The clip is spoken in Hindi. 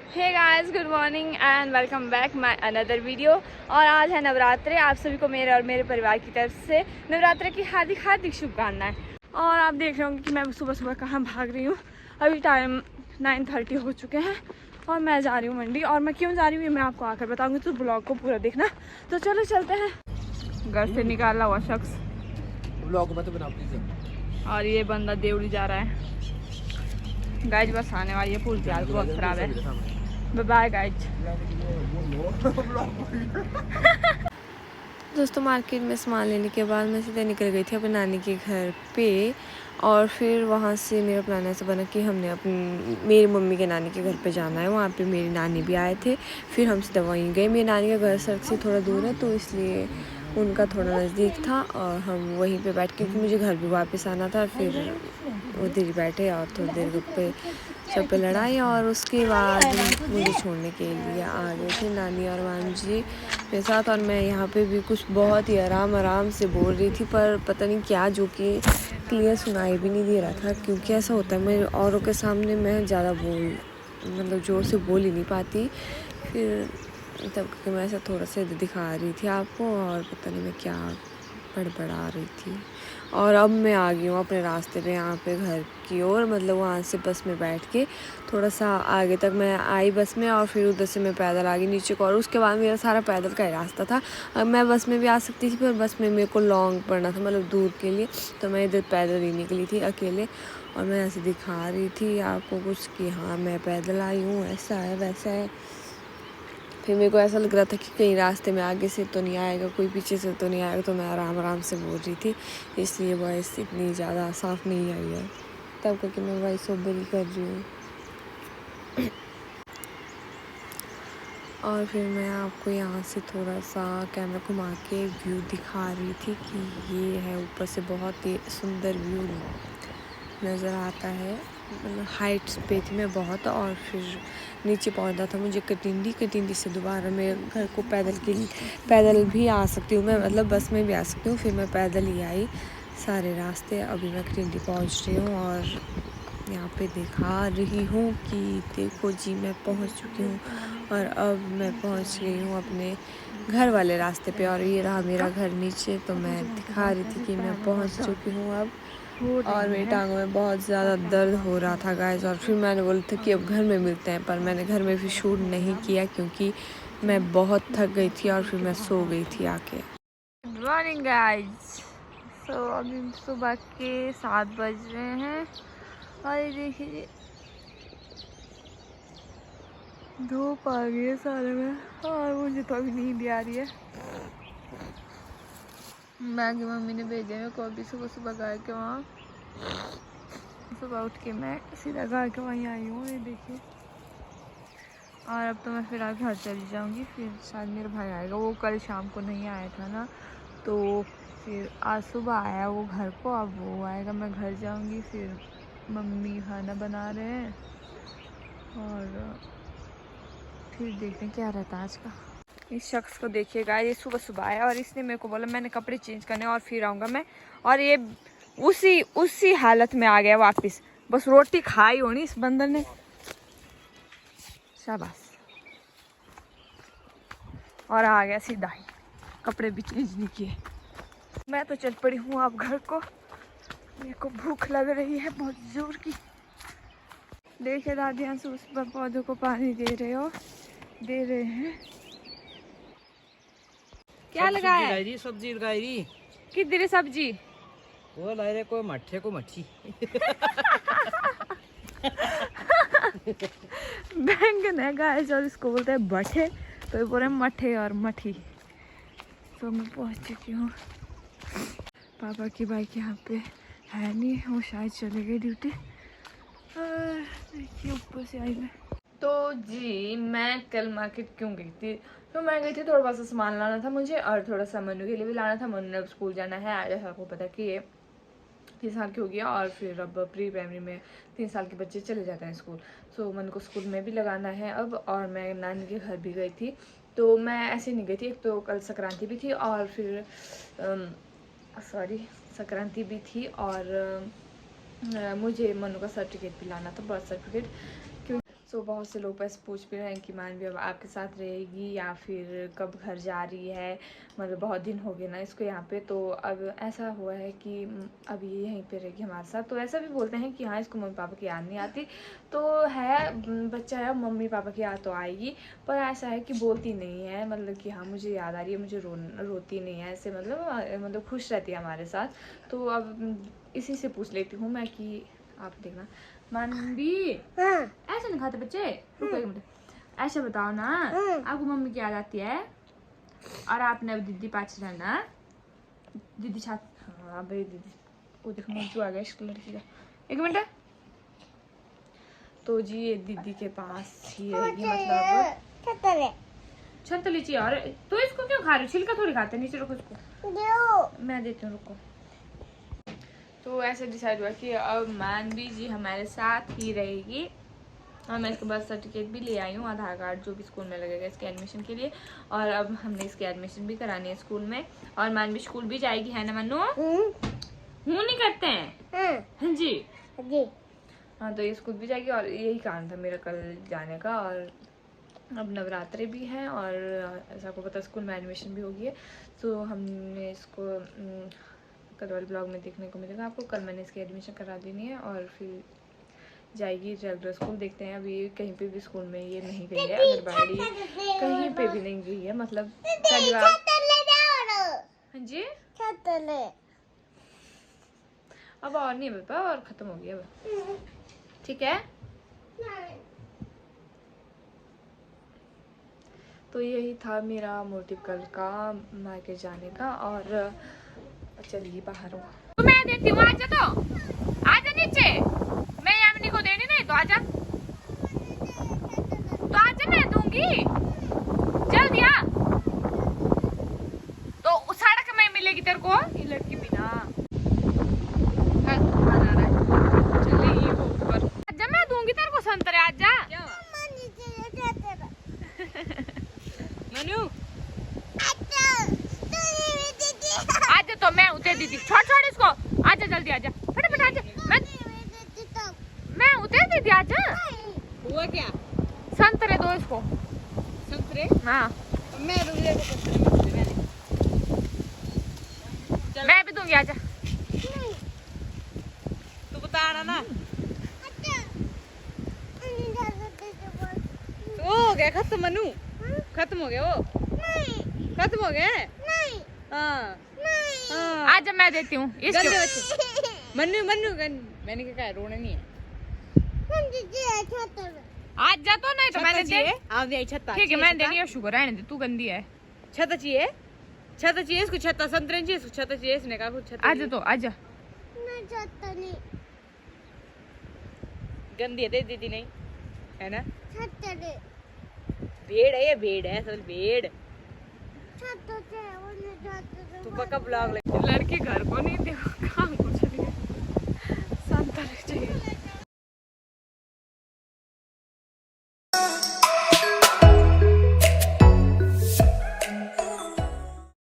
Hey guys, good morning and welcome back my another video. और आज है नवरात्रि। आप सभी को मेरे और मेरे परिवार की तरफ से नवरात्रि की हार्दिक हार्दिक शुभकामनाएं। और आप देख रहे होंगे कि मैं सुबह सुबह कहाँ भाग रही हूँ। अभी टाइम 9:30 हो चुके हैं और मैं जा रही हूँ मंडी। और मैं क्यों जा रही हूँ ये मैं आपको आकर बताऊँगी, तो ब्लॉग को पूरा देखना। तो चलो चलते हैं। घर से निकाला हुआ शख्स ब्लॉग मत बना प्लीज। और ये बंदा देवड़ी जा रहा है। गाइज बस आने वाली है, पुल की हालत बहुत ख़राब है। Bye guys. दोस्तों मार्केट में सामान लेने के बाद मैं सीधे निकल गई थी अपने नानी के घर पे। और फिर वहाँ से मेरा प्लान ऐसा बना कि हमने मेरी मम्मी के नानी के घर पे जाना है। वहाँ पे मेरी नानी भी आए थे। फिर हम सीधे वहीं गए। मेरी नानी का घर सड़क से थोड़ा दूर है तो इसलिए उनका थोड़ा नज़दीक था और हम वहीं पे बैठ के, क्योंकि मुझे घर भी वापस आना था। फिर उधर ही बैठे और थोड़ी देर गप्पे शप्पे लड़ाई और उसके बाद मुझे छोड़ने के लिए आ गए थे नानी और माम जी मेरे साथ। और मैं यहाँ पे भी कुछ बहुत ही आराम से बोल रही थी, पर पता नहीं क्या जो कि क्लियर सुनाई भी नहीं दे रहा था। क्योंकि ऐसा होता है मेरे औरों के सामने मैं ज़्यादा मतलब ज़ोर से बोल ही नहीं पाती। फिर तब क्योंकि मैं ऐसा थोड़ा सा दिखा रही थी आपको और पता नहीं मैं क्या बड़बड़ा रही थी। और अब मैं आ गई हूँ अपने रास्ते पे यहाँ पे घर की ओर। मतलब वहाँ से बस में बैठ के थोड़ा सा आगे तक मैं आई बस में और फिर उधर से मैं पैदल आ गई नीचे को। और उसके बाद मेरा सारा पैदल का ही रास्ता था। अब मैं बस में भी आ सकती थी पर बस में मेरे को लॉन्ग पड़ना था, मतलब दूर के लिए। तो मैं इधर पैदल ही निकली थी अकेले। और मैं ऐसे दिखा रही थी आपको कुछ कि हाँ मैं पैदल आई हूँ, ऐसा है वैसा है। फिर मेरे को ऐसा लग रहा था कि कहीं रास्ते में आगे से तो नहीं आएगा, कोई पीछे से तो नहीं आएगा। तो मैं आराम से बोल रही थी, इसलिए वॉइस इतनी ज़्यादा साफ़ नहीं आई है। तब करके मैं वॉइस ओवर ही कर रही हूँ। और फिर मैं आपको यहाँ से थोड़ा सा कैमरा घुमा के व्यू दिखा रही थी कि ये है ऊपर से बहुत ही सुंदर व्यू नज़र आता है। मतलब हाइट्स पे थी मैं बहुत। और फिर नीचे पहुंचा था मुझे कटिंडी से दोबारा मैं घर को पैदल भी आ सकती हूँ मैं, मतलब बस में भी आ सकती हूँ। फिर मैं पैदल ही आई सारे रास्ते। अभी मैं कटिंडी पहुंच रही हूँ और यहाँ पे दिखा रही हूँ कि देखो जी मैं पहुँच चुकी हूँ। और अब मैं पहुँच गई हूँ अपने घर वाले रास्ते पे और ये रहा मेरा घर नीचे। तो मैं दिखा रही थी कि मैं पहुँच चुकी हूँ अब। और मेरी टांगों में बहुत ज़्यादा दर्द हो रहा था गाइस। और फिर मैंने बोला था कि अब घर में मिलते हैं, पर मैंने घर में भी शूट नहीं किया क्योंकि मैं बहुत थक गई थी और फिर मैं सो गई थी आके। Good morning guys. तो अभी सुबह के 7 बज रहे हैं और ये देखिए धूप आ गई है सारे में और मुझे तो अभी नींद आ रही है। बाकी मम्मी ने भेजे मेरे को अभी सुबह सुबह गाय के वहाँ। सुबह उठ के मैं सीधा गाय के वहीं आई हूँ, ये देखिए। और अब तो मैं फिर आज घर चली जाऊँगी। फिर शायद मेरा भाई आएगा, वो कल शाम को नहीं आया था ना, तो फिर आज सुबह आया वो घर को। अब वो आएगा, मैं घर जाऊँगी। फिर मम्मी खाना बना रहे हैं और फिर देखते हैं क्या रहता है आज का। इस शख्स को देखिएगा, ये सुबह सुबह आया और इसने मेरे को बोला मैंने कपड़े चेंज करने और फिर आऊँगा मैं। और ये उसी हालत में आ गया वापस। बस रोटी खाई होनी इस बंदर ने। शाबाश। और आ गया सीधा ही, कपड़े भी चेंज नहीं किए। मैं तो चल पड़ी हूँ अब घर को। मेरे को भूख लग रही है बहुत जोर की। देखिए दादी यहाँ से उस पर पौधों को पानी दे रहे हैं। क्या लगाया है? सब्जी लगाई रही। किधर है सब्जी? वो लाई रे कोई मट्ठे को मच्छी। बैंगन है गाइस और इसको बोलते हैं बठे, तो ये बोल रहे हैं मठे और मठी। तो मैं पहुंच चुकी हूँ। पापा की बाइक यहाँ पे है नहीं, वो शायद चले गए ड्यूटी। देखिए ऊपर से आई मैं। तो जी मैं कल मार्केट क्यों गई थी? तो मैं गई थी थोड़ा सा सामान लाना था मुझे और थोड़ा सा मनु के लिए भी लाना था। मनु ने अब स्कूल जाना है, आज आपको पता कि ये 3 साल की हो गया और फिर अब प्री प्राइमरी में 3 साल के बच्चे चले जाते हैं स्कूल। सो मन को स्कूल में भी लगाना है अब। और मैं नानी के घर भी गई थी, तो मैं ऐसे नहीं गई थी। एक तो कल संक्रांति भी थी और फिर संक्रांति भी थी और मुझे मनु का सर्टिफिकेट भी लाना था, बर्थ सर्टिफिकेट। सो बहुत से लोग बस पूछ भी रहे हैं कि मानवी अब आपके साथ रहेगी या फिर कब घर जा रही है, मतलब बहुत दिन हो गए ना इसको यहाँ पे। तो अब ऐसा हुआ है कि अब ये यहीं पे रहेगी हमारे साथ। तो ऐसा भी बोलते हैं कि हाँ इसको मम्मी पापा की याद नहीं आती, तो है बच्चा है मम्मी पापा की याद तो आएगी, पर ऐसा है कि बोलती नहीं है, मतलब कि हाँ मुझे याद आ रही है, मुझे रोती नहीं है ऐसे, मतलब खुश रहती है हमारे साथ। तो अब इसी से पूछ लेती हूँ मैं कि आप देखना मानवी ऐसे नहीं खाते बच्चे, रुको एक मिनट, ऐसे बताओ ना आपको मम्मी की याद आती है और आपने अब दीदी पास रहना, दीदी साथ, हाँ भाई दीदी वो देखो मंजू आ गया इस लड़की का, एक मिनट। तो जी ये दीदी के पास ही रहेगी, मतलब छत लीजिए। और तो इसको क्यों खा रही हो, छिलका थोड़ी खाते, नीचे रखो इसको, मैं देती हूँ रुको। तो ऐसे डिसाइड हुआ कि अब मानवी जी हमारे साथ ही रहेगी, और मैं इसका बर्थ सर्टिफिकेट भी ले आई हूँ, आधार कार्ड जो भी स्कूल में लगेगा इसके एडमिशन के लिए, और अब हमने इसकी एडमिशन भी करानी है स्कूल में, और मानवी स्कूल भी जाएगी, है ना मनु? हूँ नहीं करते हैं हाँ जी हाँ, तो ये स्कूल भी जाएगी, और यही कारण था मेरा कल जाने का। और अब नवरात्रे भी हैं और ऐसा आपको पता स्कूल में एडमिशन भी होगी है, तो हमने इसको कल वाले ब्लॉग में देखने को मिलेगा आपको। कल मैंने इसकी एडमिशन करा देनी है और फिर जाएगी रेगुलर स्कूल। देखते हैं, अभी कहीं पे भी स्कूल में ये नहीं गई है, आंगनबाड़ी कहीं पे भी नहीं गई है, मतलब पहली बार। हाँ जी अब और नहीं है पापा, और खत्म हो गया अब, ठीक है। तो यही था मेरा मोटिव कल का मायके जाने का। और चलिए बाहर हो, तो मैं देती हूँ, आजा तो आजा नीचे, मैं यामिनी को देनी नहीं तो आजा, तो आजा मैं दूंगी, जल्दी आ। तो सड़क में मिलेगी तेरे को ये लड़की बिना, चले ये वो ऊपर, आजा मैं दूंगी तेरे को संतरे, आजा मनु, आजा तो मैं उतर दीदी, छोड़ इसको, आजा जल्दी आजा, फटाफट आजा, मैं उतर दीदी, आजा। हुआ क्या? संतरे दो इसको, संतरे? हाँ मैं भी दूंगी, आजा। तू बता ना। हो गया खत्म मनु, खत्म हो गया वो, खत्म हो गया। हाँ आजा मैं देती हूँ गंदे बच्चे, मनु मनु मैंने क्या कहा, रोने नहीं है, आजा तो नहीं तो मैंने दे, ठीक है मैं देनी है, शुगर रहने दे, तू गंदी है। छत्ता चाहिए इसको, छत्ता संतरे चाहिए इसको, छत्ता चाहिए इसने कहा कुछ, छत्ता आजा तो आजा, गंदी है, दे दीदी नहीं है ना, भेड़ है ये, भेड़ है असल भेड़। तू पक्का ब्लॉग लड़के घर को नहीं देखो, काम कुछ नहीं, संतरे